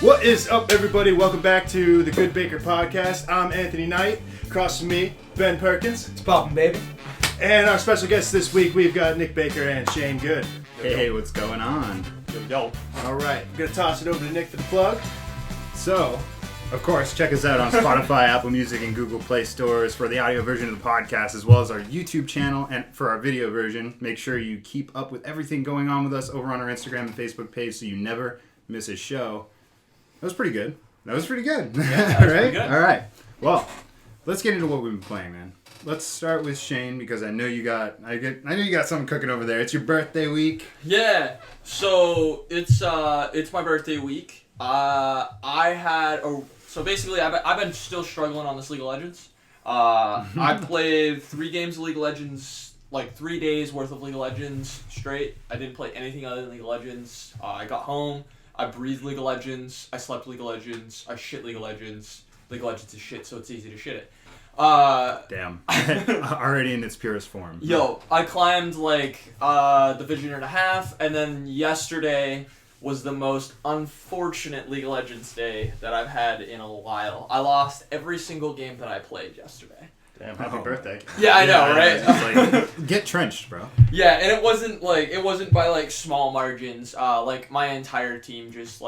What is up, everybody? Welcome back to the GoodeBaker Podcast. I'm Anthony Knight. Across from me, Ben Perkins. It's poppin', baby. And our special guests this week, we've got Nick Baker and Shane Good. Hey, what's going on? Yo. All right, I'm going to toss it over to Nick for the plug. So, of course, check us out on Spotify, Apple Music, and Google Play stores for the audio version of the podcast, as well as our YouTube channel and for our video version. Make sure you keep up with everything going on with us over on our Instagram and Facebook page so you never miss a show. That was pretty good. Yeah, right? pretty good. All right. Well, let's get into what we've been playing, man. Let's start with Shane because I know you got something cooking over there. It's your birthday week. Yeah. So it's my birthday week. So basically I've been still struggling on this League of Legends. I played 3 games of League of Legends, like 3 days worth of League of Legends straight. I didn't play anything other than League of Legends. I got home. I breathed League of Legends. I slept League of Legends. I shit League of Legends. League of Legends is shit, so it's easy to shit it. Damn. Already in its purest form. Yo, I climbed Division and a half, and then yesterday was the most unfortunate League of Legends day that I've had in a while. I lost every single game that I played yesterday. Damn, happy birthday. Yeah, I know, right? It's like, get trenched, bro. Yeah, and it wasn't by small margins. My entire team just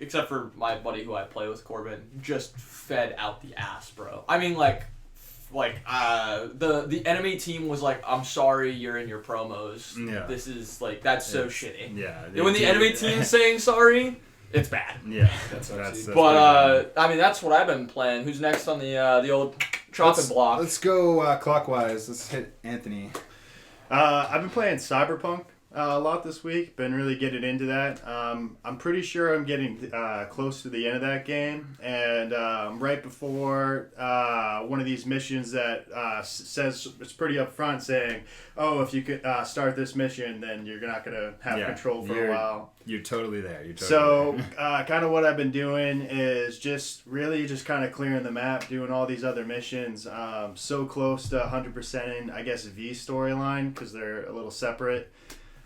except for my buddy who I play with, Corbin, just fed out the ass, bro. I mean, the enemy team was like, "I'm sorry, you're in your promos. Yeah. This is that's so shitty." Yeah. When the enemy team's saying sorry, it's bad. Yeah, that's But that's what I've been playing. Who's next on the old chopping block? Let's go clockwise. Let's hit Anthony. I've been playing Cyberpunk a lot this week. Been really getting into that. I'm pretty sure I'm getting close to the end of that game, and right before one of these missions that says it's pretty upfront, saying, "Oh, if you could start this mission, then you're not gonna have control for a while." You're totally there. Kind of what I've been doing is just kind of clearing the map, doing all these other missions. So close to 100% in, I guess, V storyline because they're a little separate.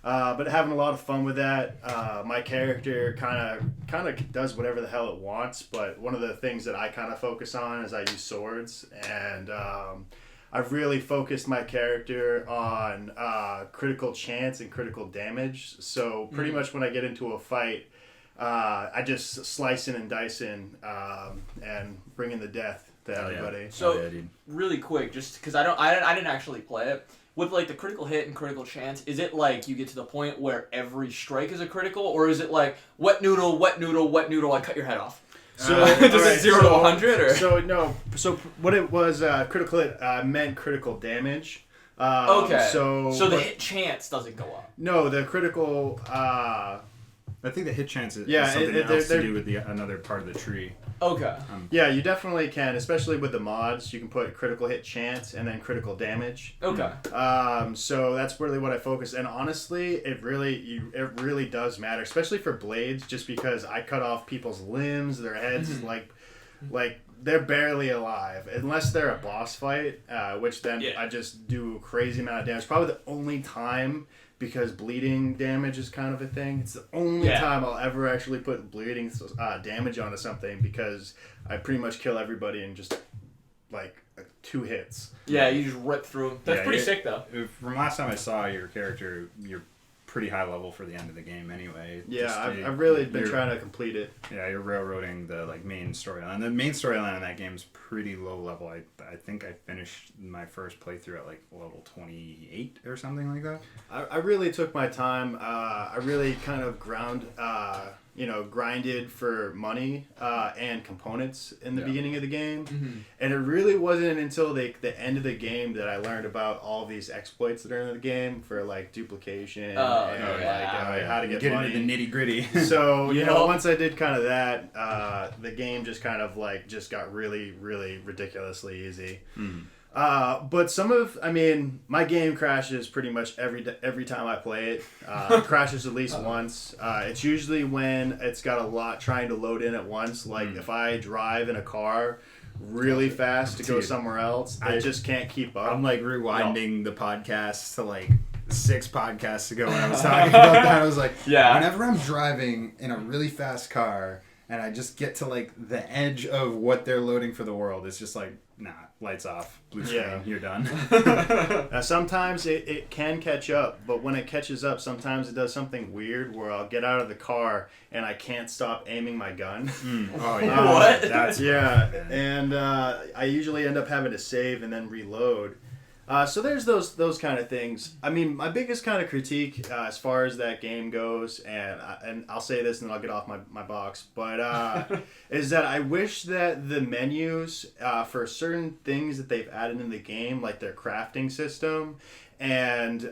But having a lot of fun with that. My character kind of does whatever the hell it wants, but one of the things that I kind of focus on is I use swords, and I've really focused my character on critical chance and critical damage. So pretty much when I get into a fight, I just slicing and dicing and bringing the death to everybody. Yeah. So really quick, just because I didn't actually play it. With the critical hit and critical chance, is it you get to the point where every strike is a critical, or is it wet noodle, I cut your head off? So does it 0 to 100 or? So no. So what it was, critical hit meant critical damage. Okay. So the hit chance doesn't go up. No, the critical. I think the hit chance is something else to do with another part of the tree. Okay. Yeah, you definitely can, especially with the mods. You can put critical hit chance and then critical damage. Okay. So that's really what I focus. And honestly, it really does matter, especially for blades, just because I cut off people's limbs, their heads, like they're barely alive unless they're a boss fight, which then I just do a crazy amount of damage. Probably the only time. Because bleeding damage is kind of a thing. It's the only time I'll ever actually put bleeding damage onto something because I pretty much kill everybody in just 2 hits. Yeah, you just rip through them. That's pretty sick though. From last time I saw your character, you're pretty high level for the end of the game anyway. Yeah, I've really been trying to complete it. Yeah, you're railroading the main storyline. The main storyline in that game is pretty low level. I think I finished my first playthrough at level 28 or something like that. I really took my time. I really kind of grinded for money and components in the beginning of the game. And it really wasn't until the end of the game that I learned about all these exploits that are in the game for duplication and how to get money. Into the nitty gritty. So once I did kind of that, the game just kind of just got really, really ridiculously easy. But my game crashes pretty much every time I play it. It crashes at least once. It's usually when it's got a lot trying to load in at once. If I drive in a car really fast to go somewhere else, I just can't keep up. I'm rewinding the podcast to 6 podcasts ago when I was talking about that. I was like, whenever I'm driving in a really fast car and I just get to like the edge of what they're loading for the world. It's just like, nah, lights off, blue screen, you're done. Sometimes it can catch up, but when it catches up, sometimes it does something weird where I'll get out of the car and I can't stop aiming my gun. Oh yeah, What? That's and I usually end up having to save and then reload. So there's those kind of things. I mean, my biggest kind of critique as far as that game goes, and I'll say this and then I'll get off my box, but is that I wish that the menus for certain things that they've added in the game, like their crafting system, and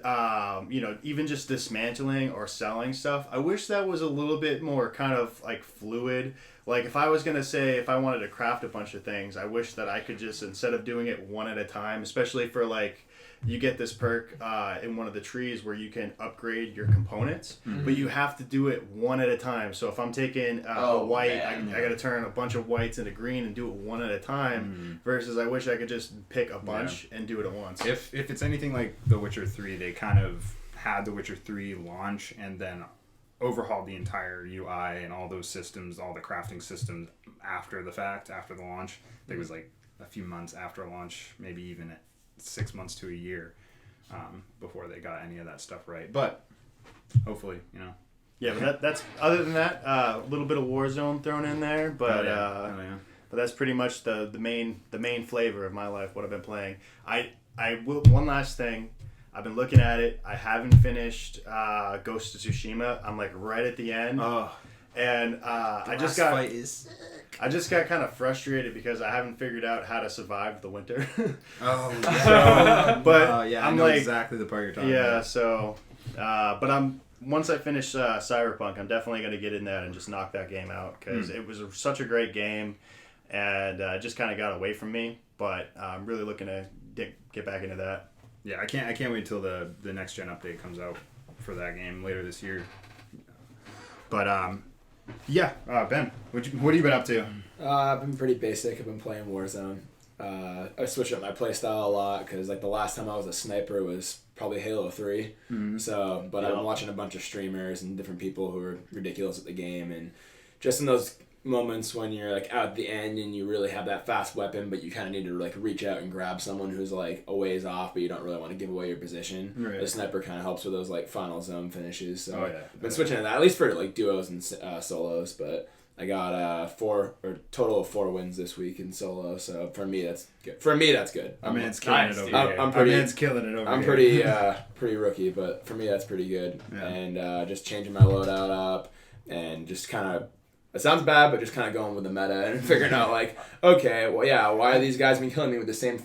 even just dismantling or selling stuff, I wish that was a little bit more kind of like fluid. Like if I was going to say, if I wanted to craft a bunch of things, I wish that I could just, instead of doing it one at a time, especially for like, you get this perk in one of the trees where you can upgrade your components, but you have to do it one at a time. So if I'm taking a white, I got to turn a bunch of whites into green and do it one at a time, versus I wish I could just pick a bunch and do it at once. If it's anything like The Witcher 3, they kind of had The Witcher 3 launch and then overhauled the entire UI and all those systems, all the crafting systems after the fact, after the launch. I think it was like a few months after launch, maybe even 6 months to a year before they got any of that stuff right. But hopefully, Yeah, but that's other than that, a little bit of Warzone thrown in there, but but that's pretty much the main flavor of my life. What I've been playing. I will, one last thing. I've been looking at it. I haven't finished Ghost of Tsushima. I'm like right at the end. And I just got kind of frustrated because I haven't figured out how to survive the winter. But I know exactly the part you're talking about. Yeah, so but once I finish Cyberpunk, I'm definitely going to get in that and just knock that game out because it was such a great game and it just kind of got away from me. But I'm really looking to get back into that. Yeah, I can't wait till the next gen update comes out for that game later this year. But Ben, what have you been up to? I've been pretty basic. I've been playing Warzone. I switched up my playstyle a lot because like the last time I was a sniper was probably Halo 3. So, but I've been watching a bunch of streamers and different people who are ridiculous at the game, and just in those moments when you're like out at the end and you really have that fast weapon, but you kind of need to like reach out and grab someone who's like a ways off, but you don't really want to give away your position. Right. The sniper kind of helps with those like final zone finishes. So I've been switching to that at least for like duos and solos. But I got total of 4 wins this week in solo. So for me that's good. It's killing it over here. I'm pretty rookie, but for me that's pretty good. Yeah. And just changing my loadout up and just kind of. It sounds bad, but just kind of going with the meta and figuring out, like, okay, well, yeah, why are these guys been killing me with the same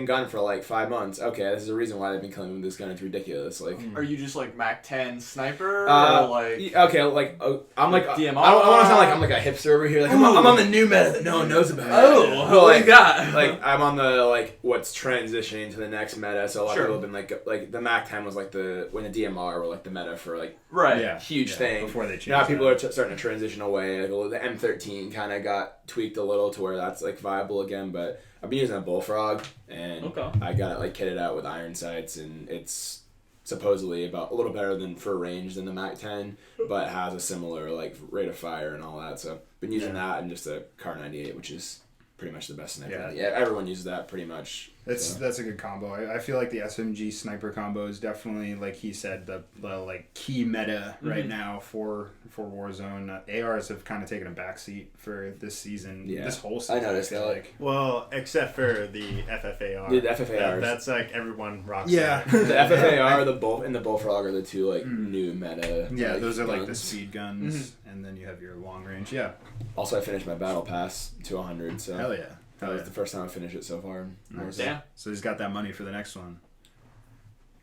gun for, like, 5 months? Okay, this is the reason why they've been killing me with this gun. It's ridiculous. Like, are you just, like, Mac 10 sniper? Or, like... Okay, like, I'm, like... DMR? I don't want to sound like I'm, like, a hipster over here. Like, I'm on the new meta that no one knows about. Oh, what you got? Like, I'm on the, like, what's transitioning to the next meta. So, a lot of people have been, like, the Mac 10 was, like, when the DMR were, like, the meta for, like... Right. Yeah. Huge thing. Before they changed. Now people are starting to transition away. Like the M13 kind of got tweaked a little to where that's like viable again. But I've been using a Bullfrog, and I got it like kitted out with iron sights, and it's supposedly about a little better than for range than the Mac 10, but has a similar like rate of fire and all that. So I've been using that and just a Car 98, which is pretty much the best sniper. Yeah, everyone uses that pretty much. That's a good combo. I feel like the SMG sniper combo is definitely, like he said, the like key meta right now for Warzone. ARs have kind of taken a backseat for this season. Yeah. This whole season. I noticed that. Like. Well, except for the FFAR. The FFAR. That's like everyone rocks. Yeah. The FFAR, and the Bullfrog are the two like new meta. Yeah, like, those are guns. like the speed guns, and then you have your long range. Yeah. Also, I finished my battle pass to 100. So hell yeah. That was the first time I finished it so far. Nice. Damn. So he's got that money for the next one.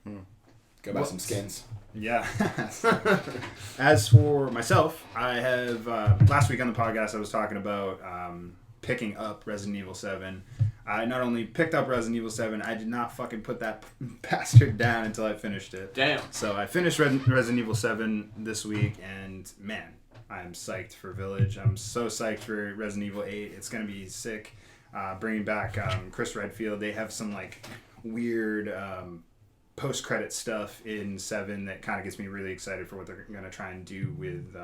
Go buy some skins. Yeah. As for myself, I have last week on the podcast I was talking about picking up Resident Evil 7. I not only picked up Resident Evil 7, I did not fucking put that bastard down until I finished it. Damn. So I finished Resident Evil 7 this week, and man, I'm psyched for Village. I'm so psyched for Resident Evil 8. It's going to be sick. Bringing back Chris Redfield. They have some like weird post-credit stuff in 7 that kind of gets me really excited for what they're going to try and do with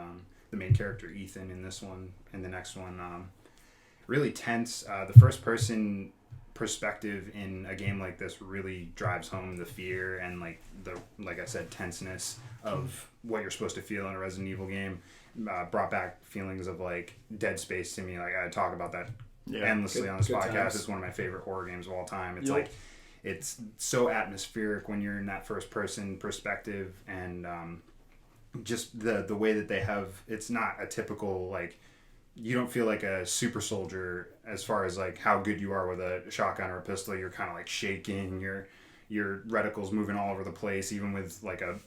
the main character Ethan in this one and the next one. Really tense. The first person perspective in a game like this really drives home the fear and like I said, tenseness of what you're supposed to feel in a Resident Evil game. Brought back feelings of like Dead Space to me. Like I talk about that endlessly on this podcast. Times. It's one of my favorite horror games of all time. It's like it's so atmospheric when you're in that first person perspective, and just the way that they have, it's not a typical like, you don't feel like a super soldier as far as like how good you are with a shotgun or a pistol. You're kind of like shaking, your reticles moving all over the place, even with like a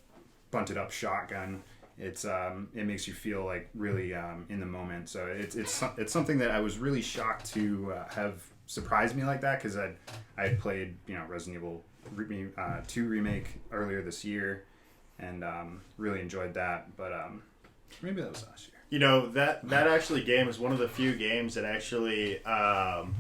bunted up shotgun. It's it makes you feel like really in the moment. So it's something that I was really shocked to have surprised me like that, because I had played Resident Evil 2 remake earlier this year, and really enjoyed that. But maybe that was last year. That actually game is one of the few games that actually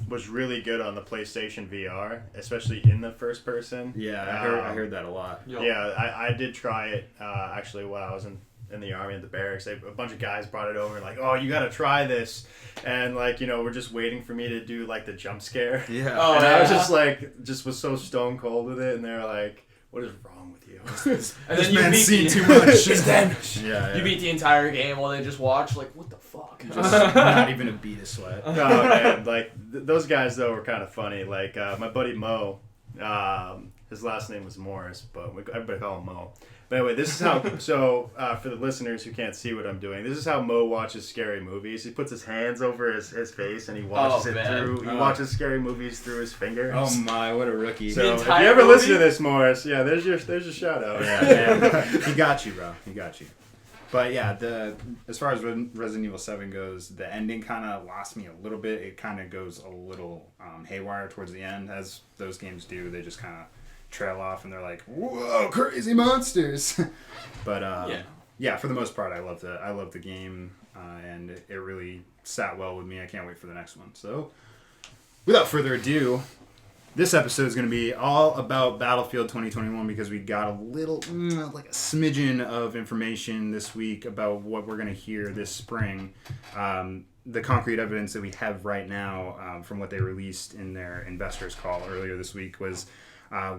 was really good on the PlayStation VR, especially in the first person. Yeah, I heard that a lot. Yeah, I did try it actually while I was in the army at the barracks. A bunch of guys brought it over and like, oh, you got to try this, and like we're just waiting for me to do like the jump scare. Yeah. Oh, and I was was so stone cold with it, and they're like, what is wrong with you? And this then man's seen too much. You beat the entire game while they just watch, like, what the fuck? Just not even a bead of sweat. Oh man, like those guys though were kind of funny. Like my buddy Mo, his last name was Morris, but everybody call him Mo. But anyway, this is how. So for the listeners who can't see what I'm doing, this is how Mo watches scary movies. He puts his hands over his face and he watches through. He watches scary movies through his fingers. Oh my, what a rookie! So if you ever listen to this, Morris, there's your shout out. Yeah, he got you, bro. He got you. But yeah, as far as Resident Evil 7 goes, the ending kind of lost me a little bit. It kind of goes a little haywire towards the end, as those games do. They just kind of trail off and they're like, whoa, crazy monsters. But yeah, for the most part, I love the game, and it really sat well with me. I can't wait for the next one. So without further ado, this episode is going to be all about Battlefield 2021, because we got a little, like a smidgen of information this week about what we're going to hear this spring. The concrete evidence that we have right now from what they released in their investors call earlier this week was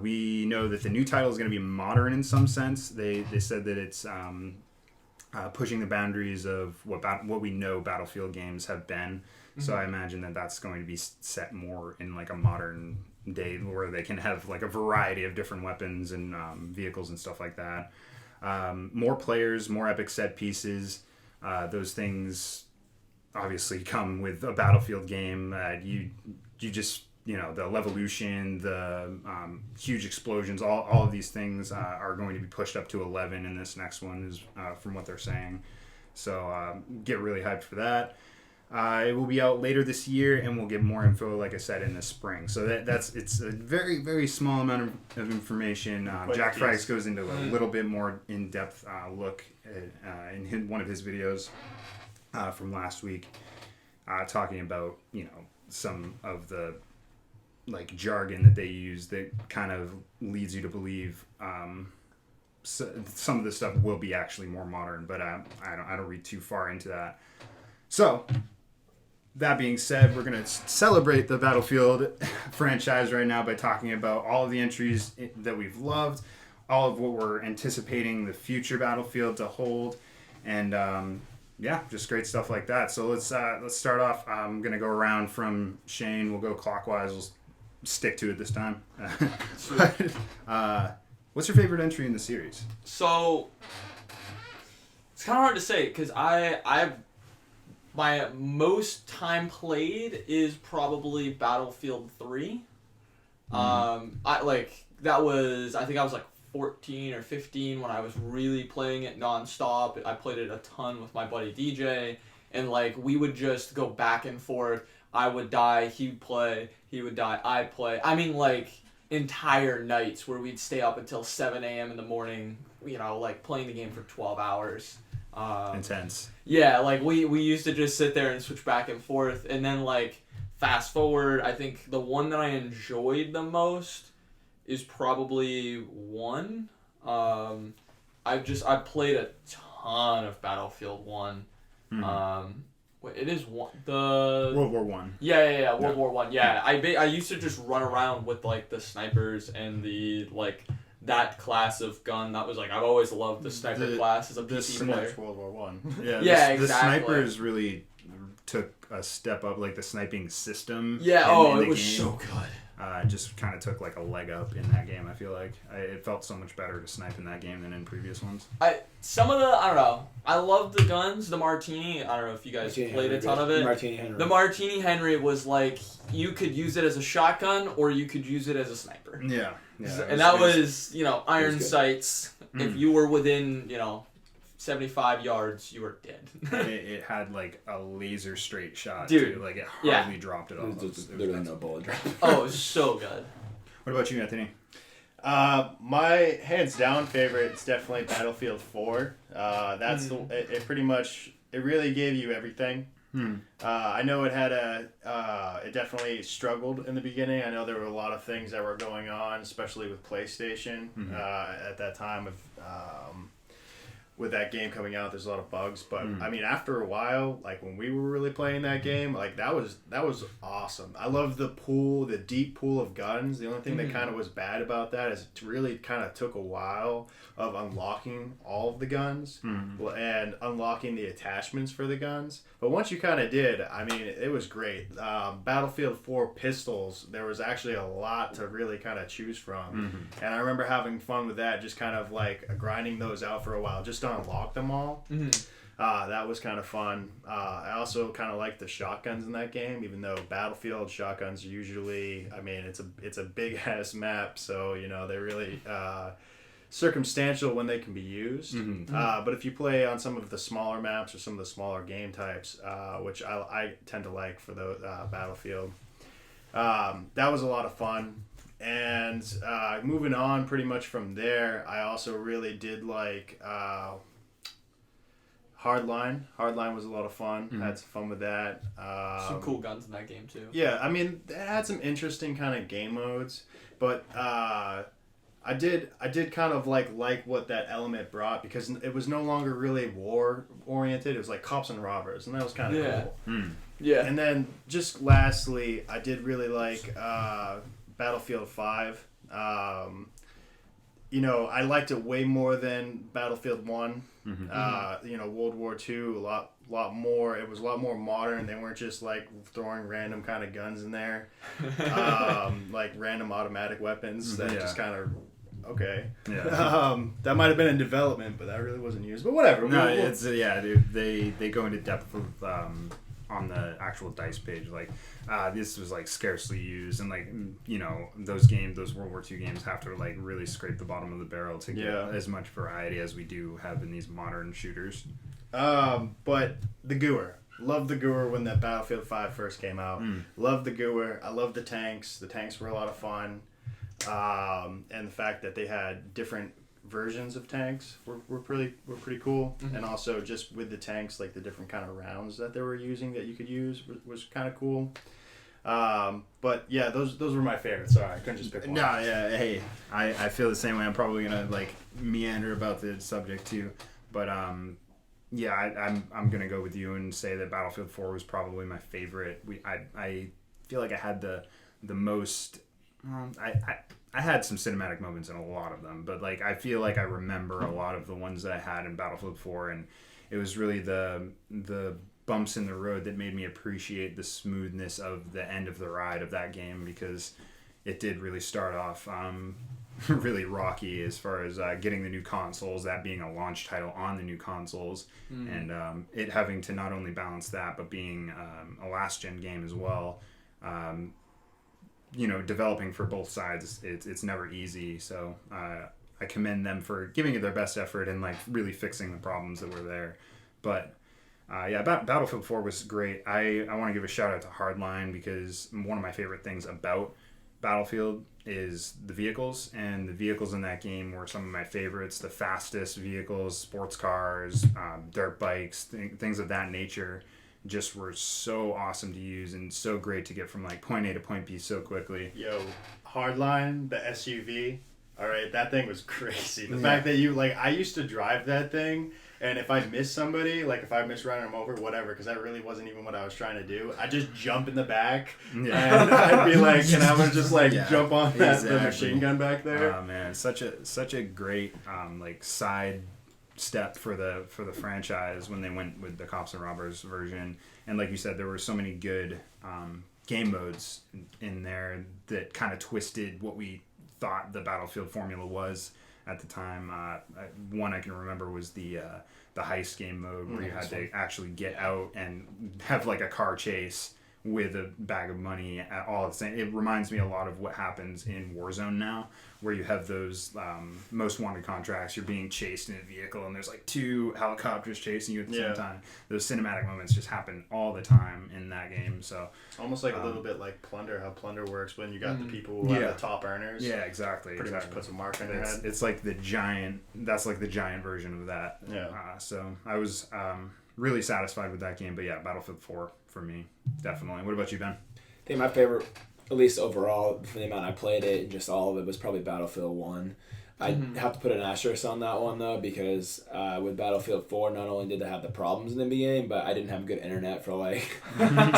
we know that the new title is going to be modern in some sense. They said that it's pushing the boundaries of what we know Battlefield games have been. Mm-hmm. So I imagine that that's going to be set more in like a modern day, where they can have like a variety of different weapons and vehicles and stuff like that. More players, more epic set pieces. Those things obviously come with a Battlefield game. You just, the Levolution, the huge explosions, all of these things are going to be pushed up to 11 in this next one, is from what they're saying. So get really hyped for that. It will be out later this year, and we'll get more info, like I said, in the spring. So it's a very, very small amount of information. Jack Frags goes into a little bit more in-depth look in one of his videos from last week, talking about some of the like jargon that they use that kind of leads you to believe some of the stuff will be actually more modern. But I don't read too far into that. So that being said, we're going to celebrate the Battlefield franchise right now by talking about all of the entries that we've loved, all of what we're anticipating the future Battlefield to hold, and just great stuff like that. So let's start off. I'm going to go around from Shane. We'll go clockwise. We'll stick to it this time. What's your favorite entry in the series? So it's kind of hard to say, because my most time played is probably Battlefield 3. I think I was like 14 or 15 when I was really playing it nonstop. I played it a ton with my buddy DJ, and like we would just go back and forth. I would die, he would play, he would die, I'd play. I mean, like entire nights where we'd stay up until 7 a.m. in the morning, like playing the game for 12 hours. Intense. Yeah, like we used to just sit there and switch back and forth, and then like fast forward, I think the one that I enjoyed the most is probably 1. I played a ton of Battlefield 1. It is the World War One. Yeah. World War One. Yeah, I used to just run around with like the snipers and the like that class of gun. That was like I've always loved the sniper class as a PC player. World War One. Yeah, exactly. The snipers really took a step up, like the sniping system. Yeah. It was so good. Just kind of took like a leg up in that game. I feel like it felt so much better to snipe in that game than in previous ones. I don't know. I love the guns. The Martini. I don't know if you guys played a ton of it. The Martini Henry was like you could use it as a shotgun or you could use it as a sniper. Yeah. And that was iron sights. If you were within 75 yards, you were dead. And it had like a laser straight shot, dude. Too. Like it hardly dropped it off. There's literally no bullet drop. Oh, it was so good. What about you, Anthony? My hands down favorite is definitely Battlefield 4. That's it pretty much it really gave you everything. I know it had it definitely struggled in the beginning. I know there were a lot of things that were going on, especially with PlayStation at that time with that game coming out. There's a lot of bugs, but I mean, after a while, like when we were really playing that game, like that was awesome. I love the deep pool of guns. The only thing that kind of was bad about that is it really kind of took a while of unlocking all of the guns and unlocking the attachments for the guns. But once you kind of did, I mean, it was great. Battlefield 4 pistols, there was actually a lot to really kind of choose from. And I remember having fun with that, just kind of like grinding those out for a while, just to unlock them all. That was kind of fun. I also kind of like the shotguns in that game, even though Battlefield shotguns are usually, I mean, it's a big ass map, so they're really circumstantial when they can be used. But if you play on some of the smaller maps or some of the smaller game types, which I tend to like for the Battlefield, that was a lot of fun. And moving on pretty much from there, I also really did like Hardline. Hardline was a lot of fun. I had some fun with that. Some cool guns in that game too. Yeah, I mean, it had some interesting kind of game modes, but I did kind of like what that element brought, because it was no longer really war oriented. It was like cops and robbers, and that was kind of cool. Yeah. And then just lastly, I did really like Battlefield 5. I liked it way more than Battlefield 1. World War II, a lot more. It was a lot more modern. They weren't just like throwing random kind of guns in there, like random automatic weapons that just kind of. Okay. Yeah. That might have been in development, but that really wasn't used. But whatever. No, it's dude. They go into depth with on the actual dice page. Like this was like scarcely used, and like those World War II games have to like really scrape the bottom of the barrel to get as much variety as we do have in these modern shooters. But the GUR. Loved the GUR when that Battlefield 5 first came out. Loved the GUR. I loved the tanks. The tanks were a lot of fun. And the fact that they had different versions of tanks were pretty cool. And also just with the tanks, like the different kind of rounds that they were using that you could use was kind of cool. But yeah, those were my favorites. Sorry, I couldn't just pick one. No, yeah, hey, I feel the same way. I'm probably gonna like meander about the subject too, but I'm gonna go with you and say that Battlefield 4 was probably my favorite. I feel like I had the most. I had some cinematic moments in a lot of them, but like I feel like I remember a lot of the ones that I had in Battlefield 4, and it was really the bumps in the road that made me appreciate the smoothness of the end of the ride of that game, because it did really start off really rocky as far as getting the new consoles, that being a launch title on the new consoles, and it having to not only balance that, but being a last gen game as well. Developing for both sides, it's never easy. So I commend them for giving it their best effort and like really fixing the problems that were there. But Battlefield 4 was great. I want to give a shout out to Hardline, because one of my favorite things about Battlefield is the vehicles, and the vehicles in that game were some of my favorites. The fastest vehicles, sports cars, dirt bikes, things of that nature, just were so awesome to use and so great to get from like point A to point B so quickly. Yo, Hardline, the SUV. All right, that thing was crazy. The fact that I used to drive that thing And if I miss somebody, like if I miss running them over, whatever, because that really wasn't even what I was trying to do, I just jump in the back, and I'd be like, and I would just like jump on the machine gun back there. Oh man, such a great like side step for the franchise when they went with the Cops and Robbers version. And like you said, there were so many good game modes in there that kind of twisted what we thought the Battlefield formula was at the time. One I can remember was the heist game mode where you had to actually get out and have like a car chase with a bag of money at all at the same. It reminds me a lot of what happens in Warzone now, where you have those most wanted contracts. You're being chased in a vehicle and there's like 2 helicopters chasing you at the same time. Those cinematic moments just happen all the time in that game. So almost like a little bit like Plunder, how Plunder works when you got the people who are the top earners. Yeah, exactly. Pretty much puts a mark on their head. It's like the giant. That's like the giant version of that. Yeah. So I was really satisfied with that game. But yeah, Battlefield 4 for me, definitely. What about you, Ben? I think my favorite, at least overall, for the amount I played it, and just all of it, was probably Battlefield 1. I have to put an asterisk on that one, though, because with Battlefield 4, not only did I have the problems in the beginning, but I didn't have good internet for like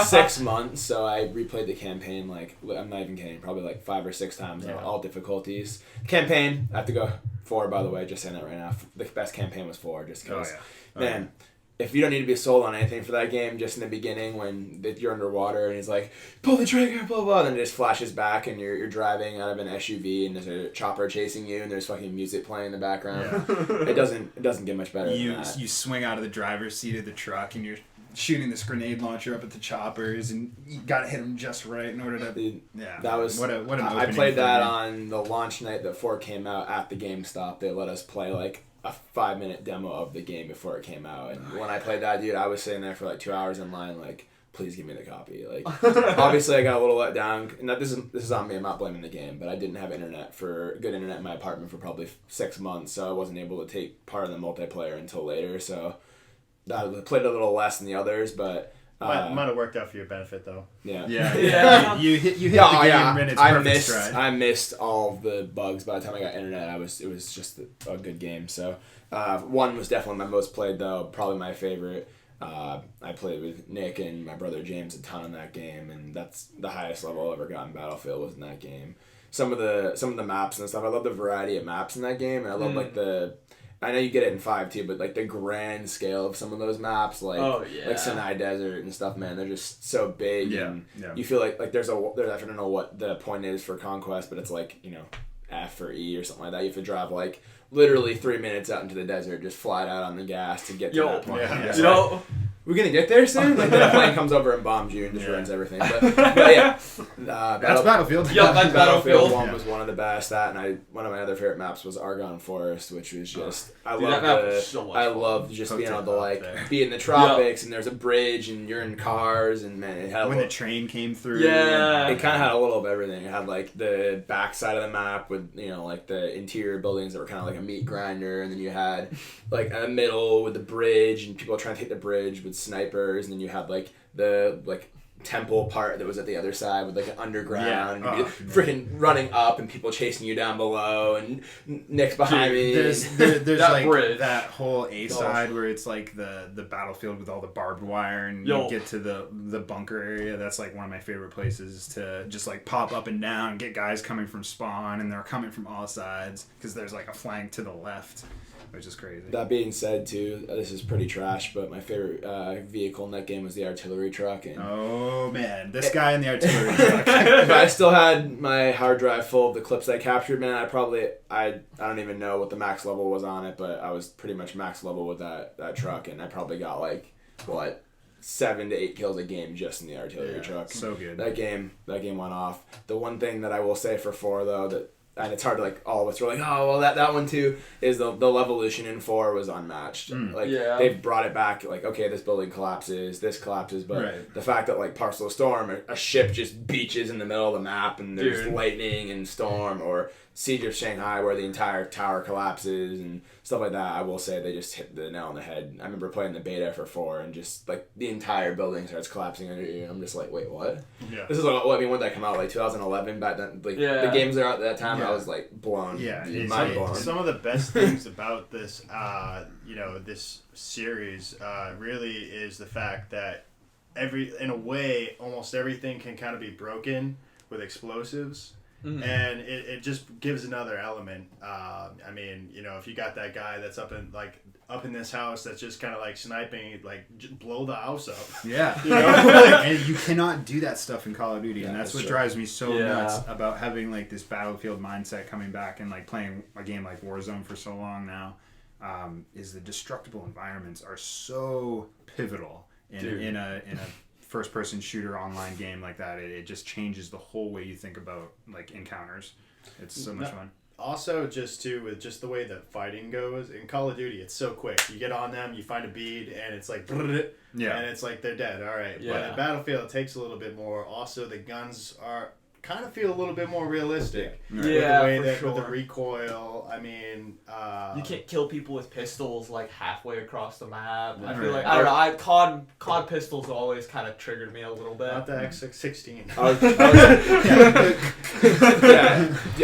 6 months, so I replayed the campaign, like, I'm not even kidding, probably like 5 or 6 times on all difficulties. Campaign, I have to go 4, by the way, just saying that right now. The best campaign was 4, just because, man, if you don't need to be sold on anything for that game, just in the beginning when you're underwater and he's like, pull the trigger, blah, blah, then it just flashes back and you're driving out of an SUV and there's a chopper chasing you and there's fucking music playing in the background. Yeah. It doesn't get much better than that. You swing out of the driver's seat of the truck and you're shooting this grenade launcher up at the choppers and you gotta hit them just right in order to... That was... What an I played that on the launch night that 4 came out at the GameStop. They let us play like a 5-minute demo of the game before it came out, and when I played that, dude, I was sitting there for like 2 hours in line, like, please give me the copy. Like, obviously, I got a little let down. And this is on me. I'm not blaming the game, but I didn't have good internet in my apartment for probably 6 months, so I wasn't able to take part in the multiplayer until later. So I played a little less than the others, but. Might have worked out for your benefit though. Yeah. You hit the game in its perfect stride. I missed all of the bugs by the time I got internet. It was just a good game. So 1 was definitely my most played though, probably my favorite. I played with Nick and my brother James a ton in that game, and that's the highest level I ever got in Battlefield was in that game. Some of the maps and stuff. I love the variety of maps in that game, and I love like I know you get it in 5 too, but like the grand scale of some of those maps, like Sinai Desert and stuff, man, they're just so big. And you feel like there's I don't know what the point is for Conquest, but it's like, you know, F or E or something like that. You have to drive like literally 3 minutes out into the desert, just flat out on the gas to get to that point. We're gonna get there soon. Like the plane comes over and bombs you and just ruins everything. But yeah, that's Battlefield. Yeah, that's Battlefield. 1 was one of the best. One of my other favorite maps was Argonne Forest, which was just I love just being able to like be in the tropics and there's a bridge and you're in cars and man, it had when the train came through. Yeah, it kind of had a little of everything. It had like the back side of the map with, you know, like the interior buildings that were kind of like a meat grinder, and then you had like a middle with the bridge and people trying to take the bridge with snipers, and then you had like the temple part that was at the other side with like an underground and freaking running up and people chasing you down below, and Nick's behind me. There's that like bridge. That whole A side where it's like the battlefield with all the barbed wire and you get to the bunker area. That's like one of my favorite places to just like pop up and down, get guys coming from spawn, and they're coming from all sides because there's like a flank to the left, which is crazy. That being said, too, this is pretty trash, but my favorite vehicle in that game was the artillery truck. And oh man, this guy in the artillery truck. If I still had my hard drive full of the clips I captured, man, I don't even know what the max level was on it, but I was pretty much max level with that truck, and I probably got like 7 to 8 kills a game just in the artillery truck. So good. That game went off. The one thing that I will say for 4 though, and it's hard to like all of us were like, oh well, that one too is the Levolution in 4 was unmatched. They've brought it back, like, okay, this building collapses, this collapses, but the fact that like Parcel Storm, a ship just beaches in the middle of the map and there's lightning and storm, or Siege of Shanghai where the entire tower collapses and stuff like that, I will say they just hit the nail on the head. I remember playing the beta for 4 and just like the entire building starts collapsing under you. And I'm just like, wait, what? Yeah. This is like, when did that come out? Like 2011 back then. Like the games that are out at that time, I was like blown. Yeah, mind blown. Some of the best things about this, this series, really is the fact that in a way, almost everything can kind of be broken with explosives. Mm-hmm. And it just gives another element. I mean, if you got that guy that's up in this house that's just kind of like sniping, like just blow the house up. Yeah. And you cannot do that stuff in Call of Duty, and that's what drives me so nuts about having like this Battlefield mindset coming back and like playing a game like Warzone for so long now. Is the destructible environments are so pivotal in a first-person shooter online game like that. It just changes the whole way you think about like encounters. It's so much fun. Also, with just the way that fighting goes in Call of Duty, it's so quick. You get on them, you find a bead, and it's like, and it's like they're dead. All right, but in Battlefield, it takes a little bit more. Also, the guns kind of feel a little bit more realistic. Yeah, with the way for sure. With the recoil. I mean, you can't kill people with pistols like halfway across the map. I Right. feel like I don't know. COD pistols always kind of triggered me a little bit. not the X16. I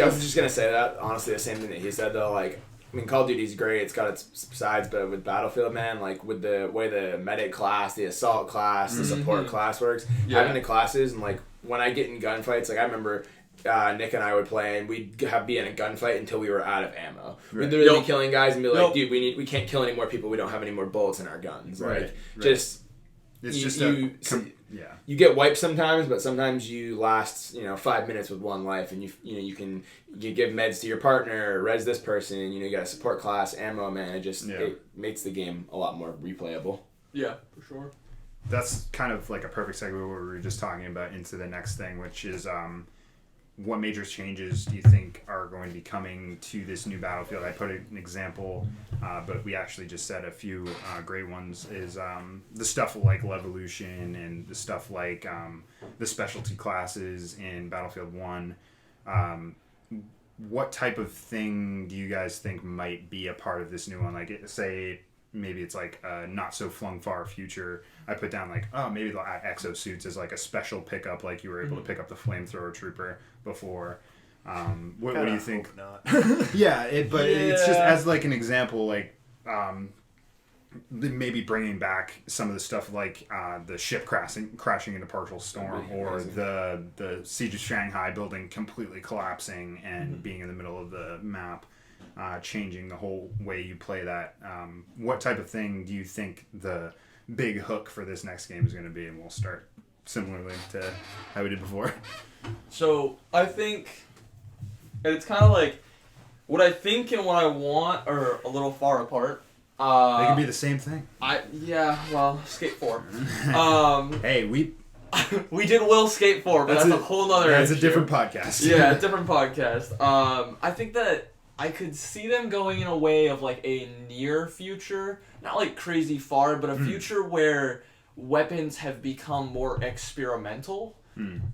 was just gonna say that. Honestly, the same thing that he said though. Like, I mean, Call of Duty's great. It's got its sides, but with Battlefield, man, like with the way the medic class, the assault class, the support class works, having the classes and like when I get in gunfights, like I remember Nick and I would play and we'd be in a gunfight until we were out of ammo. We'd literally be killing guys and be like, dude, we can't kill any more people. We don't have any more bullets in our guns. You get wiped sometimes, but sometimes you last 5 minutes with one life, and you give meds to your partner, res this person, and you got a support class, ammo, man. It makes the game a lot more replayable. Yeah, for sure. That's kind of like a perfect segue what we were just talking about into the next thing, which is what major changes do you think are going to be coming to this new Battlefield? I put an example, but we actually just said a few great ones, is the stuff like Levolution and the stuff like the specialty classes in Battlefield 1. What type of thing do you guys think might be a part of this new one? Like, say, maybe it's like a not so flung far future. I put down like, maybe they'll add exosuits as like a special pickup, like you were able to pick up the flamethrower trooper before. What do you think? It's just as like an example, like maybe bringing back some of the stuff like the ship crashing into partial storm, or the Siege of Shanghai building completely collapsing and being in the middle of the map. Changing the whole way you play that. What type of thing do you think the big hook for this next game is going to be? And we'll start similarly to how we did before. So I think it's kind of like what I think and what I want are a little far apart. They can be the same thing. Skate 4. Hey, we did Will Skate 4, but that's a whole nother issue. That's a different podcast. Yeah, different podcast. I think that I could see them going in a way of like a near future, not like crazy far, but a future where weapons have become more experimental.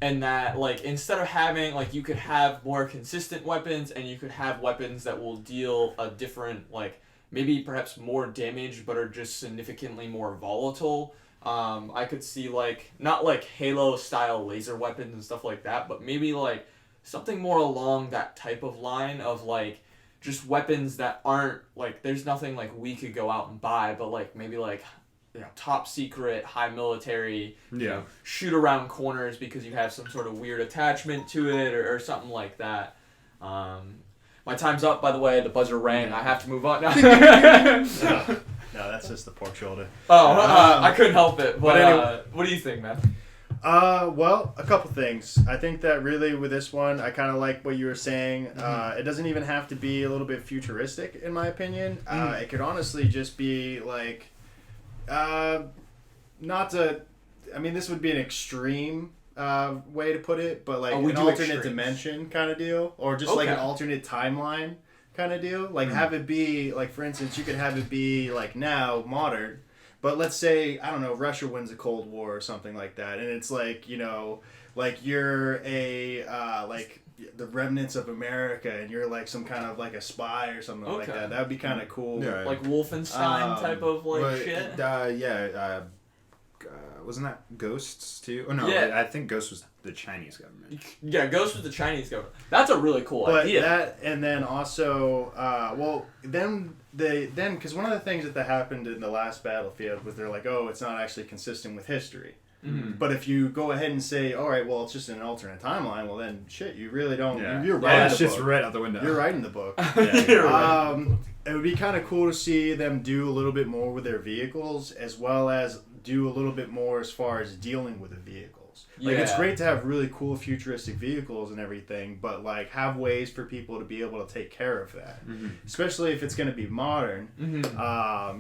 And that like instead of having like you could have more consistent weapons and you could have weapons that will deal a different like maybe perhaps more damage but are just significantly more volatile. I could see like not like Halo style laser weapons and stuff like that, but maybe like something more along that type of line of like just weapons that aren't like there's nothing like we could go out and buy, but like maybe like top secret, high military, shoot around corners because you have some sort of weird attachment to it or something like that. My time's up, by the way. The buzzer rang. I have to move on now. No, that's just the pork shoulder. I couldn't help it. But anyway, what do you think, man? Well, a couple things. I think that really with this one, I kind of like what you were saying. It doesn't even have to be a little bit futuristic, in my opinion. It could honestly just be like, this would be an extreme way to put it, but like an alternate dimension kind of deal, or just like an alternate timeline kind of deal. Like have it be like, for instance, you could have it be like now modern, But let's say, I don't know, Russia wins a Cold War or something like that, and it's like, you know, like you're like the remnants of America, and you're like some kind of like a spy or something like that. That would be kind of cool. Yeah. Like Wolfenstein type of like shit. Wasn't that Ghosts too? Oh no, Yeah. I think Ghost was the Chinese government. Yeah, Ghost was the Chinese government. That's a really cool But idea. that, and then also, because one of the things that happened in the last Battlefield was they're like, oh, it's not actually consistent with history. Mm-hmm. But if you go ahead and say, all right, well, it's just an alternate timeline, well, then shit, you really don't. Yeah. You're right. It's just right out the window. You're right in the book. You're right. It would be kind of cool to see them do a little bit more with their vehicles, as well as do a little bit more as far as dealing with the vehicles. Like, it's great to have really cool futuristic vehicles and everything, but like have ways for people to be able to take care of that, especially if it's going to be modern.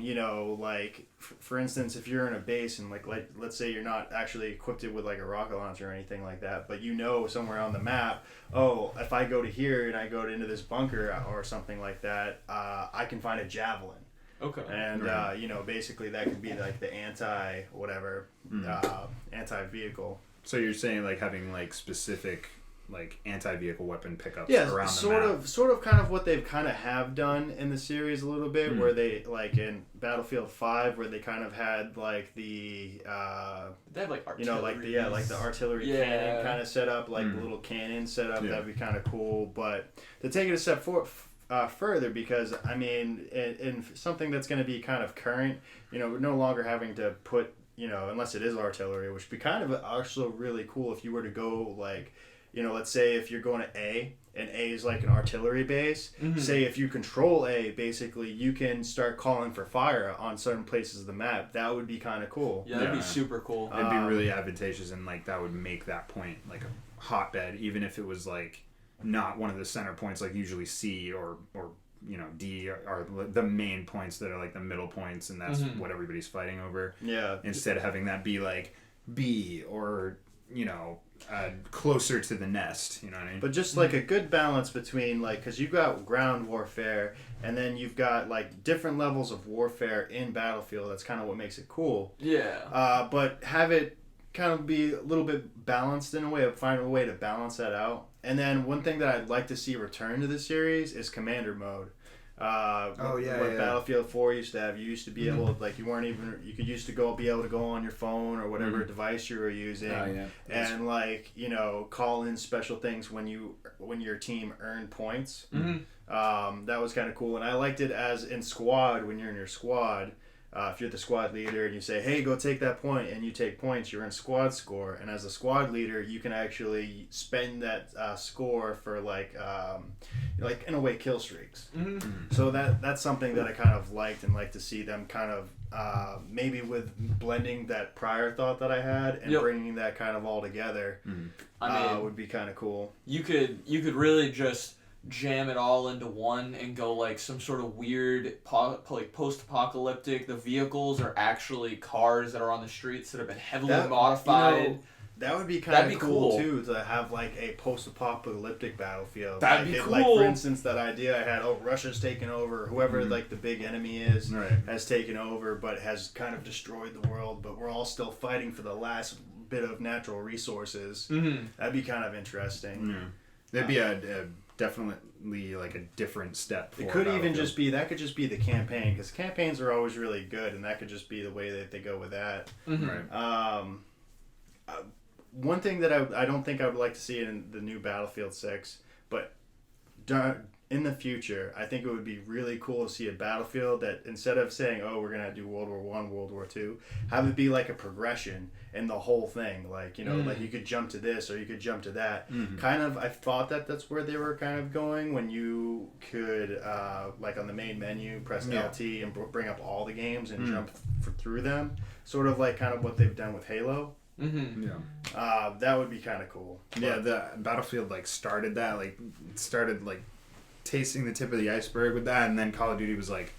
You know, like for instance, if you're in a base and like let's say you're not actually equipped with like a rocket launcher or anything like that, but you know somewhere on the map, oh, if I go to here and I go into this bunker or something like that, I can find a javelin. Okay. And you know, basically that could be like the anti-vehicle. So you're saying like having like specific like anti-vehicle weapon pickups Yeah, around sort the map. of kind of what they've kind of have done in the series a little bit, where they like in Battlefield 5 where they kind of had like the they have like artillery. you know, like the artillery cannon kind of set up, like the little cannon set up. That'd be kind of cool. But to take it a step further, because I mean, in something that's going to be kind of current, you know, we're no longer having to put, you know, unless it is artillery, which would be kind of also really cool if you were to go like, you know, let's say if you're going to A, and A is like an artillery base, say if you control A, basically you can start calling for fire on certain places of the map. That would be kind of cool. Yeah, that'd be super cool. It'd be really advantageous, and like that would make that point like a hotbed, even if it was like not one of the center points, like usually C or you know D are the main points that are like the middle points, and that's what everybody's fighting over. Yeah. Instead of having that be like B or, you know, closer to the nest, you know what I mean? But just like a good balance between like, because you've got ground warfare and then you've got like different levels of warfare in Battlefield. That's kind of what makes it cool. Yeah. But have it kind of be a little bit balanced in a way, find a way to balance that out. And then one thing that I'd like to see return to the series is commander mode. What Battlefield 4 used to have. You used to be able to, like, you could used to be able to go on your phone or whatever device you were using, and like, you know, call in special things when your team earned points. That was kind of cool, and I liked it as in squad, when you're in your squad. If you're the squad leader and you say, hey, go take that point, and you take points, you're in squad score. And as a squad leader, you can actually spend that score for like in a way, kill streaks. So that's something that I kind of liked, and like to see them kind of maybe with blending that prior thought that I had and bringing that kind of all together. I mean, would be kind of cool. You could really just jam it all into one and go like some sort of weird like post-apocalyptic. The vehicles are actually cars that are on the streets that have been heavily modified. You know, that would be kind of cool too, to have like a post-apocalyptic Battlefield. That'd be cool. Like for instance, that idea I had, Russia's taken over, whoever like the big enemy is has taken over, but has kind of destroyed the world, but we're all still fighting for the last bit of natural resources. That'd be kind of interesting. That'd be a definitely like a different step. It could even just be the campaign, because campaigns are always really good, and that could just be the way that they go with that. One thing that I don't think I would like to see in the new Battlefield 6, but in the future, I think it would be really cool to see a Battlefield that instead of saying, oh, we're going to do World War I, World War II, have it be like a progression in the whole thing. Like, you know, like you could jump to this or you could jump to that. Kind of, I thought that's where they were kind of going, when you could, like on the main menu, press LT and bring up all the games and jump through them. Sort of like kind of what they've done with Halo. That would be kind of cool. Yeah, the Battlefield started tasting the tip of the iceberg with that, and then Call of Duty was like,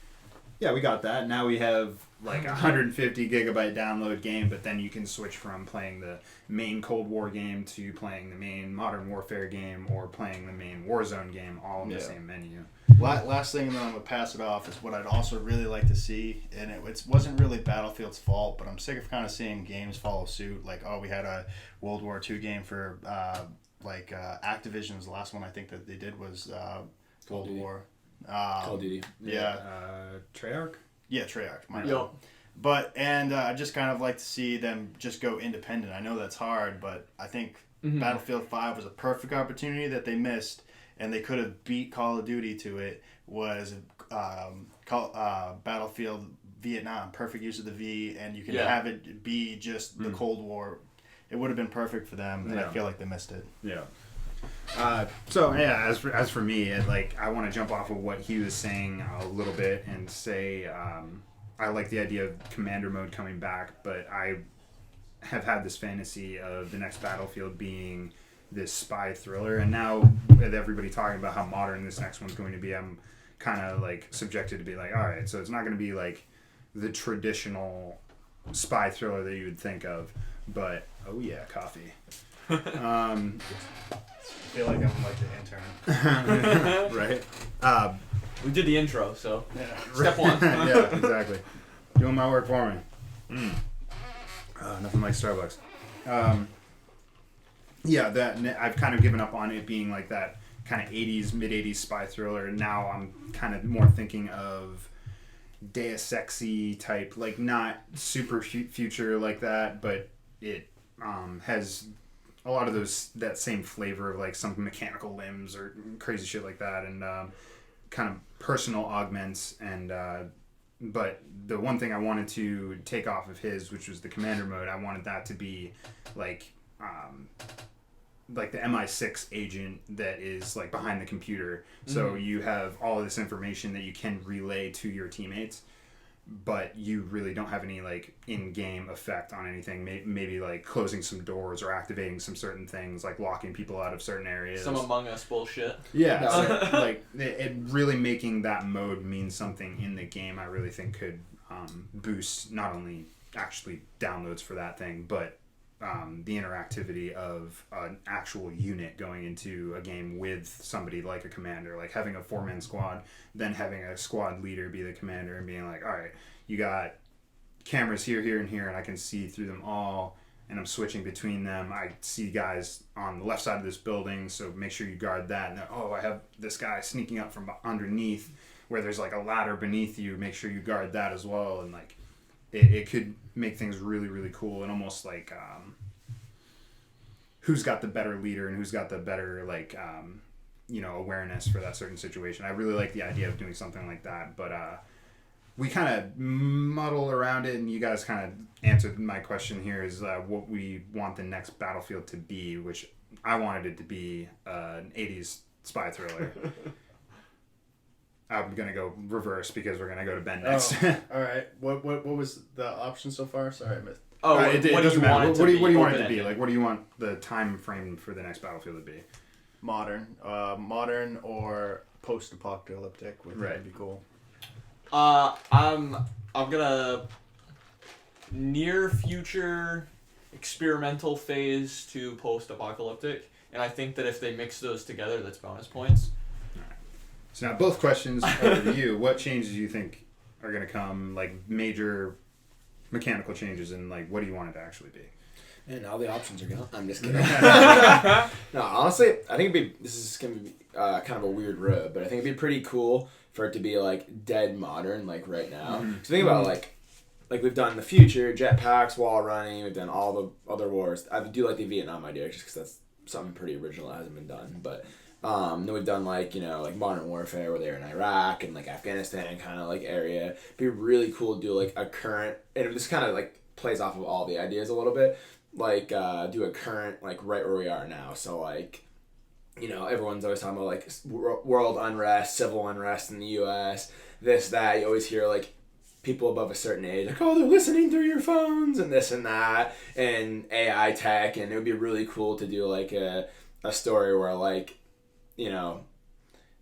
yeah, we got that. Now we have like 150 gigabyte download game, but then you can switch from playing the main Cold War game to playing the main Modern Warfare game or playing the main Warzone game all in the same menu. Last thing, and then I'm going to pass it off, is what I'd also really like to see, and it wasn't really Battlefield's fault, but I'm sick of kind of seeing games follow suit. Like, we had a World War II game for, Activision's. The last one I think that they did was World War. Call of Duty. Yeah. Treyarch? Yeah, Treyarch. Yep. But, and I just kind of like to see them just go independent. I know that's hard, but I think Battlefield 5 was a perfect opportunity that they missed, and they could have beat Call of Duty to it, was Battlefield Vietnam. Perfect use of the V, and you can have it be just the Cold War. It would have been perfect for them, and I feel like they missed it. Yeah. So yeah, as for me, I want to jump off of what he was saying a little bit and say I like the idea of commander mode coming back, but I have had this fantasy of the next Battlefield being this spy thriller, and now with everybody talking about how modern this next one's going to be, I'm kind of subjected to be all right, so it's not going to be the traditional spy thriller that you would think of, but oh yeah, coffee. I feel like I'm the intern. Right? We did the intro, so Yeah. step one. Yeah, exactly. Doing my work for me. Nothing like Starbucks. That I've kind of given up on it being that kind of 80s, mid-80s spy thriller. Now I'm kind of more thinking of Deus Ex-y type, not super future like that, but it has a lot of that same flavor of some mechanical limbs or crazy shit like that, and kind of personal augments. And but the one thing I wanted to take off of his, which was the commander mode, I wanted that to be like the MI6 agent that is behind the computer. So you have all of this information that you can relay to your teammates, but you really don't have any in-game effect on anything. Maybe closing some doors or activating some certain things, locking people out of certain areas. Some Among Us bullshit. Yeah, so, it really making that mode mean something in the game, I really think could boost not only actually downloads for that thing, but the interactivity of an actual unit going into a game with somebody like a commander, having a 4-man squad, then having a squad leader be the commander and being all right, you got cameras here, here, and here, and I can see through them all, and I'm switching between them. I see guys on the left side of this building, so make sure you guard that. And then, I have this guy sneaking up from underneath where there's a ladder beneath you. Make sure you guard that as well. And it could make things really, really cool, and almost who's got the better leader and who's got the better awareness for that certain situation. I really like the idea of doing something like that, but we kind of muddle around it, and you guys kind of answered my question here is what we want the next Battlefield to be, which I wanted it to be an 80s spy thriller. I'm going to go reverse because we're going to go to Ben next. All right. What was the option so far? Sorry, I missed. It doesn't matter. What do you want it to be? What do you want the time frame for the next Battlefield to be? Modern or post-apocalyptic would be cool. I'm gonna near future experimental phase to post-apocalyptic, and I think that if they mix those together, that's bonus points. So now both questions over to you. What changes do you think are going to come, major mechanical changes, and what do you want it to actually be? And all the options are gone. I'm just kidding. No, honestly, I think this is going to be kind of a weird road, but I think it'd be pretty cool for it to be dead modern right now. So think about we've done the future, jetpacks, wall running, we've done all the other wars. I do like the Vietnam idea just because that's something pretty original that hasn't been done, but then we've done modern warfare where they're in Iraq and Afghanistan kind of area. It'd be really cool to do a current, and this kind of plays off of all the ideas a little bit. Do a current right where we are now. So everyone's always talking about world unrest, civil unrest in the U.S. This, that. You always hear people above a certain age they're listening through your phones and this and that and AI tech, and it would be really cool to do a story where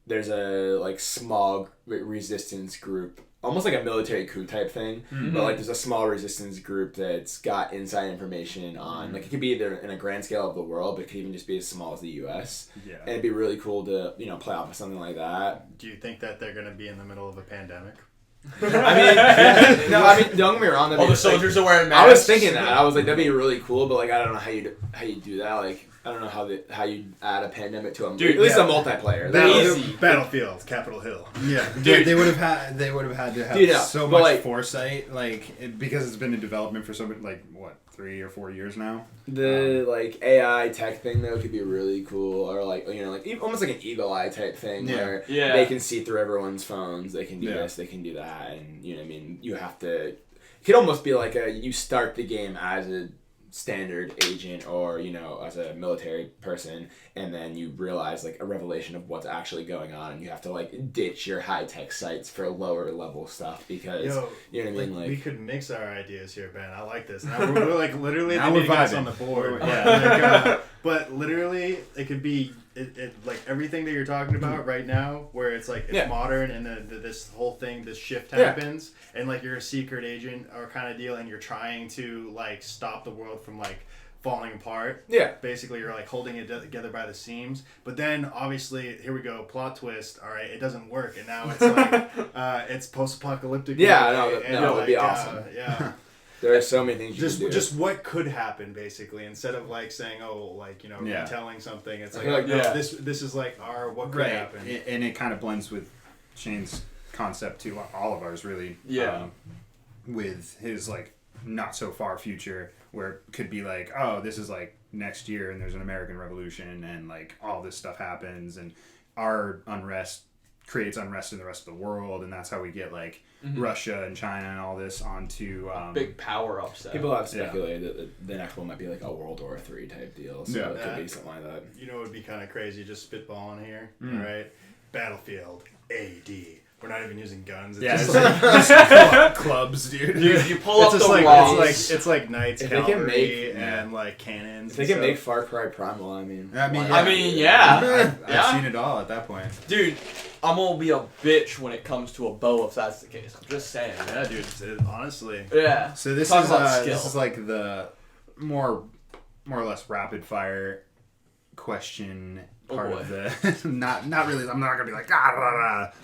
there's a small resistance group almost like a military coup type thing, but like there's a small resistance group that's got inside information on like it could be either in a grand scale of the world, but it could even just be as small as the U.S. Yeah. And it'd be really cool to play off of something like that. Do you think that they're going to be in the middle of a pandemic? I mean, don't get me wrong. All the soldiers are wearing masks. I was thinking that. I was like, that'd be really cool, but like I don't know how you do that. Like I don't know how you add a pandemic to Dude, at least a multiplayer. Battlefield, Capitol Hill. Yeah, Dude. they would have had to have so much like, foresight, because it's been in development for so many, 3 or 4 years now. The AI tech thing though could be really cool, or almost like an eagle eye type thing where they can see through everyone's phones. They can do this, they can do that, and you know what I mean. You have to. It could almost be like you start the game as a standard agent or as a military person, and then you realize a revelation of what's actually going on, and you have to ditch your high-tech sites for lower level stuff because you know what I mean. We could mix our ideas here, Ben. I like this. Now we're literally now the we're vibing vibing on the board. Yeah. But literally it could be everything that you're talking about right now, where it's modern and this whole thing, this shift happens, and you're a secret agent or kind of deal, and you're trying to stop the world from falling apart. Yeah. Basically, you're holding it together by the seams. But then, obviously, here we go, plot twist. All right, it doesn't work, and now it's it's post-apocalyptic. Yeah, that would be awesome. Yeah. There are so many things you can do. Just what could happen, basically, instead of saying, retelling something. It's this is our what could happen. And it kind of blends with Shane's concept to all of ours, really. Yeah. With his not so far future, where it could be this is next year, and there's an American Revolution, and all this stuff happens, and our unrest creates unrest in the rest of the world, and that's how we get Russia and China and all this onto big power upset. People have speculated that the next one might be a World War III type deal, so it could be something like that. It would be kind of crazy, just spitballing here. All right, Battlefield AD. We're not even using guns. It's just clubs, dude. You pull up the walls. It's Knights, Cavalry, and cannons. If they can make Far Cry Primal, I mean, yeah. I've seen it all at that point. Dude, I'm gonna be a bitch when it comes to a bow if that's the case. I'm just saying. Yeah, dude. Honestly. Yeah. So this is the more or less rapid fire question part of the not really. I'm not gonna be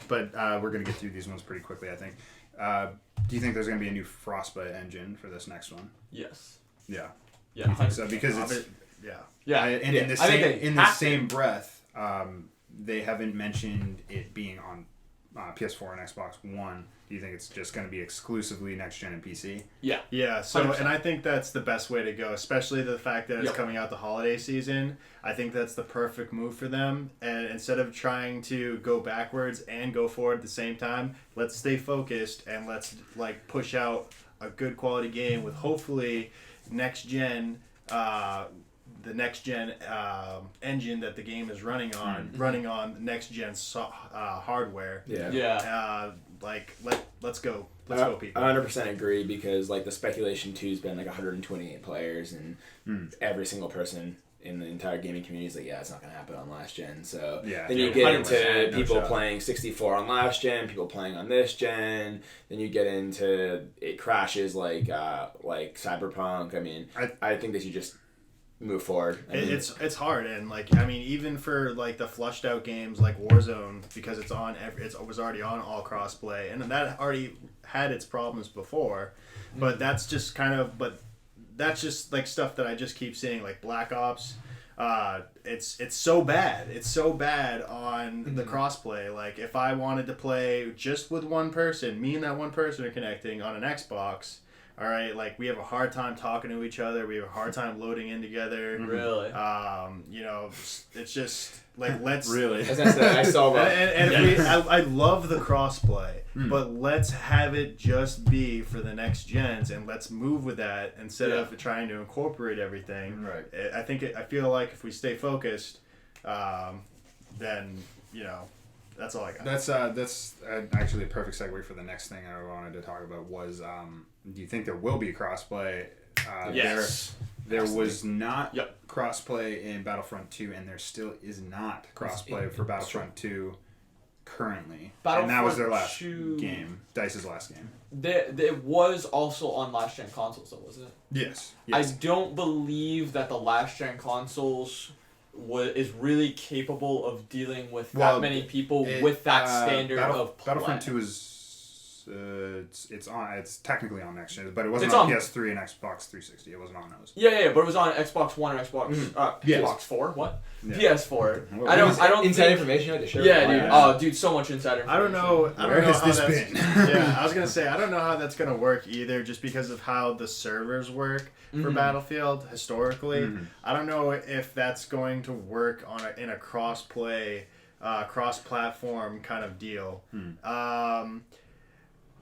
but we're gonna get through these ones pretty quickly, I think. Do you think there's gonna be a new Frostbite engine for this next one? Yes. Yeah. Yeah. I think so, because it's and in the same breath, they haven't mentioned it being on PS4 and Xbox One. Do you think it's just going to be exclusively next gen and PC? Yeah. Yeah. So, 100%. And I think that's the best way to go, especially the fact that it's coming out the holiday season. I think that's the perfect move for them. And instead of trying to go backwards and go forward at the same time, let's stay focused and let's push out a good quality game with hopefully next gen. The next gen engine that the game is running on next gen hardware. Yeah. Let's go. Let's go, people. I 100% agree, because the speculation too has been 128 players, and every single person in the entire gaming community is it's not going to happen on last gen. So then you get into people playing 64 on last gen, people playing on this gen. Then you get into it crashes like Cyberpunk. I mean, I think that you just move forward. It's hard, and even for the flushed out games like Warzone, because it was already on all crossplay, and that already had its problems before, but that's just stuff that I just keep seeing, like Black Ops. It's so bad. It's so bad on the crossplay. If I wanted to play just with one person, me and that one person are connecting on an Xbox. All right, we have a hard time talking to each other. We have a hard time loading in together. Really? It's just let's really. I saw that. And I love the crossplay, but let's have it just be for the next gens, and let's move with that instead of trying to incorporate everything. Right. I feel like if we stay focused, then that's all I got. That's actually a perfect segue for the next thing I wanted to talk about was, do you think there will be crossplay? Yes. There was not crossplay in Battlefront 2, and there still is not crossplay for Battlefront 2 currently. Battlefront and that was their last 2... game. DICE's last game. It was also on last-gen consoles, though, wasn't it? Yes. I don't believe that the last-gen consoles is really capable of dealing with that many people with that standard of play. Battlefront 2 is it's technically on next gen, but it wasn't on PS3 and Xbox 360. It wasn't on those. Yeah, but it was on Xbox One and Xbox Xbox 4. What? Yeah. PS4. I don't. Inside information you had to share. Yeah, dude. Oh, dude, so much insider information. I don't know. Where has this been? Yeah, I was gonna say I don't know how that's gonna work either, just because of how the servers work for Battlefield historically. I don't know if that's going to work in a cross-play, cross-platform kind of deal.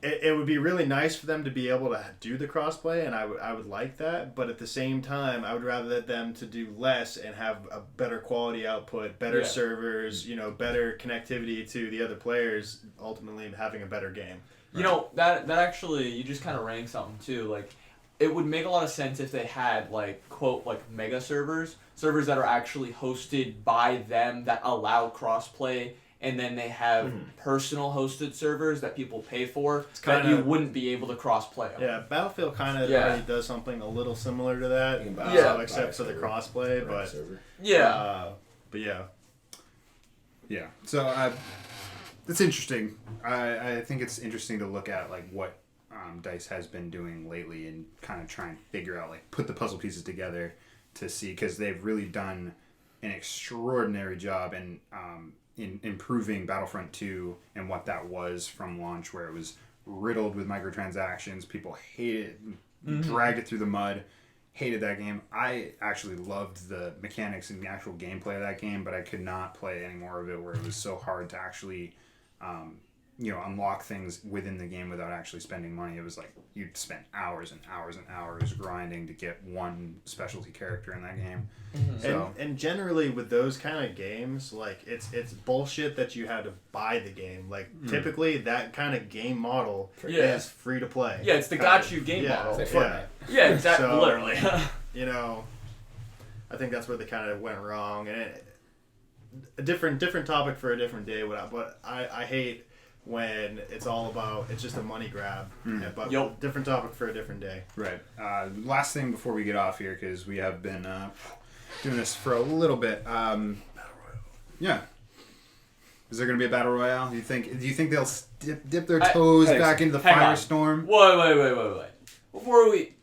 It would be really nice for them to be able to do the crossplay, and I would like that. But at the same time, I would rather them to do less and have a better quality output, better servers, better connectivity to the other players, ultimately having a better game. You know, that actually, you just kind of rang something too. Like, it would make a lot of sense if they had, like, quote, like, mega servers that are actually hosted by them that allow crossplay. And then they have personal hosted servers that people pay for that you wouldn't be able to cross-play on. Yeah, Battlefield kind of already does something a little similar to that. Except for the cross-play, but yeah. Yeah. So it's interesting. I think it's interesting to look at like what DICE has been doing lately and kind of try and figure out, like, put the puzzle pieces together to see, because they've really done an extraordinary job in improving Battlefront 2 and what that was from launch, where it was riddled with microtransactions. People hated it, dragged it through the mud, hated that game. I actually loved the mechanics and the actual gameplay of that game, but I could not play any more of it, where it was so hard to actually unlock things within the game without actually spending money. It was like you'd spend hours and hours and hours grinding to get one specialty character in that game. So, and generally with those kind of games, like, it's bullshit that you had to buy the game. Like, typically that kind of game model is free to play. Yeah, it's the got you game model. It's like Yeah, exactly. So, literally. I think that's where they kind of went wrong. And a different topic for a different day. But I hate when it's all about, it's just a money grab. But different topic for a different day. Right. Last thing before we get off here, because we have been doing this for a little bit. Battle Royale. Yeah. Is there going to be a Battle Royale? Do you think they'll dip their toes back into the Firestorm? Wait. Before we...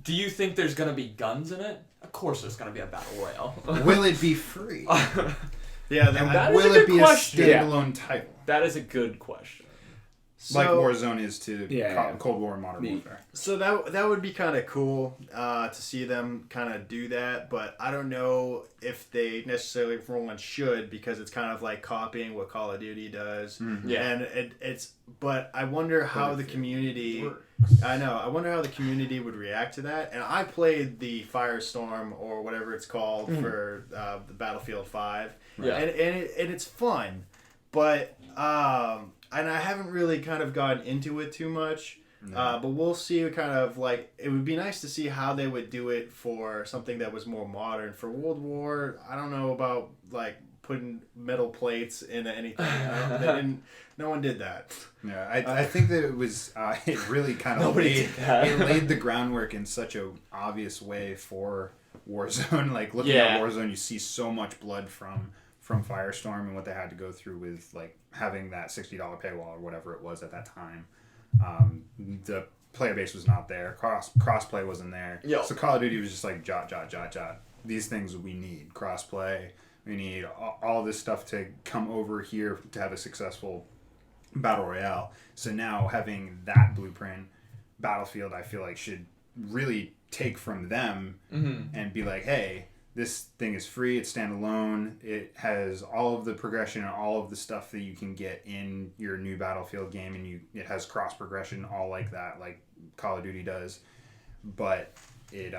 Do you think there's going to be guns in it? Of course there's going to be a Battle Royale. Will it be free? That will it be a standalone title? That is a good question. Like Warzone is to Cold War and Modern Warfare. So that would be kind of cool to see them kind of do that, but I don't know if they necessarily, for one, should, because it's kind of like copying what Call of Duty does. And but I wonder how the community... I wonder how the community would react to that. And I played the Firestorm, or whatever it's called, for the Battlefield 5. Yeah. And it's fun. But... and I haven't really kind of gotten into it too much. But we'll see kind of like... It would be nice to see how they would do it for something that was more modern. For World War, I don't know about, like, putting metal plates into anything. No one did that. Yeah, I think that it was... it really kind of laid the groundwork in such a obvious way for Warzone. Like, looking at Warzone, you see so much blood from Firestorm and what they had to go through with, like, having that $60 paywall or whatever it was at that time. The player base was not there. Crossplay wasn't there. So Call of Duty was just like, jot. These things we need. Crossplay. We need all this stuff to come over here to have a successful Battle Royale. So now having that blueprint, Battlefield, I feel like should really take from them and be like, hey, this thing is free, it's standalone, it has all of the progression and all of the stuff that you can get in your new Battlefield game, and it has cross progression all like that, like Call of Duty does. But it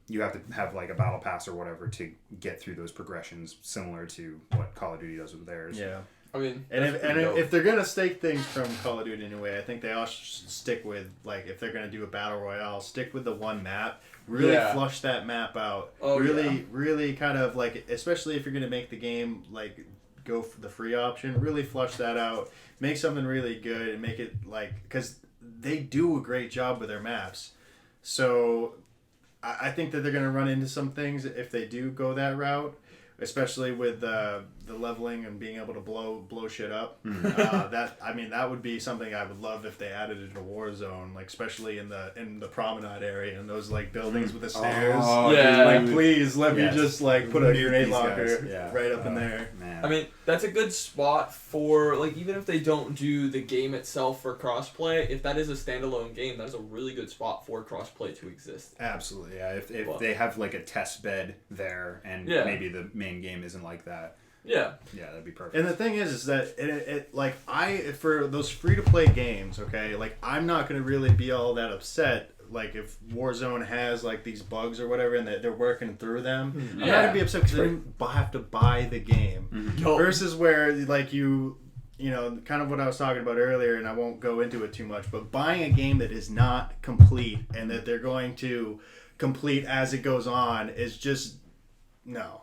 you have to have like a battle pass or whatever to get through those progressions, similar to what Call of Duty does with theirs. Yeah. I mean, if they're gonna stake things from Call of Duty anyway, I think they all should stick with, like, if they're gonna do a battle royale, stick with the one map. Really flush that map out. Really kind of like, especially if you're gonna make the game like go for the free option. Really flush that out. Make something really good and make it like, because they do a great job with their maps. So I think that they're going to run into some things if they do go that route, especially with the leveling and being able to blow shit up. That would be something I would love if they added it in a Warzone, like especially in the promenade area and those like buildings with the stairs. Oh, yeah. Like please let me just like put a grenade launcher right up in there. Man. I mean, that's a good spot for, like, even if they don't do the game itself for crossplay, if that is a standalone game, that is a really good spot for crossplay to exist. Absolutely, yeah. If they have like a test bed there and maybe the main game isn't like that. Yeah. Yeah, that'd be perfect. And the thing is that it like for those free to play games, okay, like I'm not gonna really be all that upset. Like if Warzone has like these bugs or whatever and they're working through them, I'm not gonna be upset because I didn't have to buy the game. Versus where like you know, kind of what I was talking about earlier, and I won't go into it too much, but buying a game that is not complete and that they're going to complete as it goes on is just no.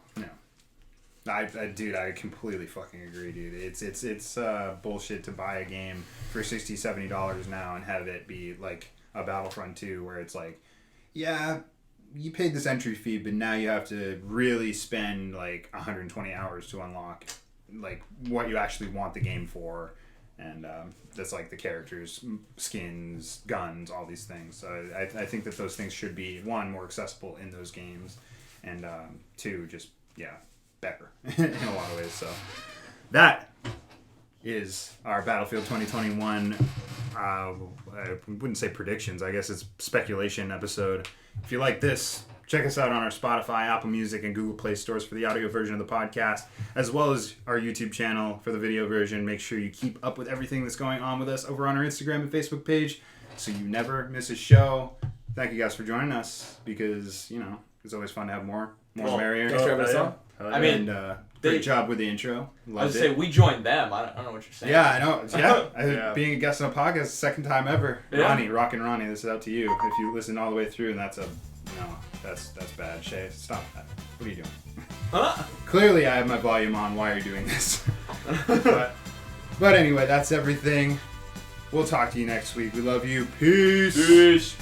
I completely fucking agree, dude. It's bullshit to buy a game for $60-$70 now and have it be like a Battlefront 2 where it's like, yeah, you paid this entry fee, but now you have to really spend like 120 hours to unlock like what you actually want the game for, and that's like the characters, skins, guns, all these things. So I think that those things should be, one, more accessible in those games, and two, just better in a lot of ways. So that is our Battlefield 2021 I wouldn't say predictions, I guess it's speculation episode. If you like this, check us out on our Spotify, Apple Music, and Google Play stores for the audio version of the podcast, as well as our YouTube channel for the video version. Make sure you keep up with everything that's going on with us over on our Instagram and Facebook page so you never miss a show. Thank you guys for joining us, because, you know, it's always fun to have more merrier. Thanks for having us on. I mean, great job with the intro. I was say we joined them. I don't know what you're saying. Yeah, I know. Yeah, being a guest on a podcast, second time ever. Yeah. Rockin' Ronnie, this is out to you. If you listen all the way through, and that's bad. Shay, stop that. What are you doing? Clearly, I have my volume on. Why are you doing this? but anyway, that's everything. We'll talk to you next week. We love you. Peace.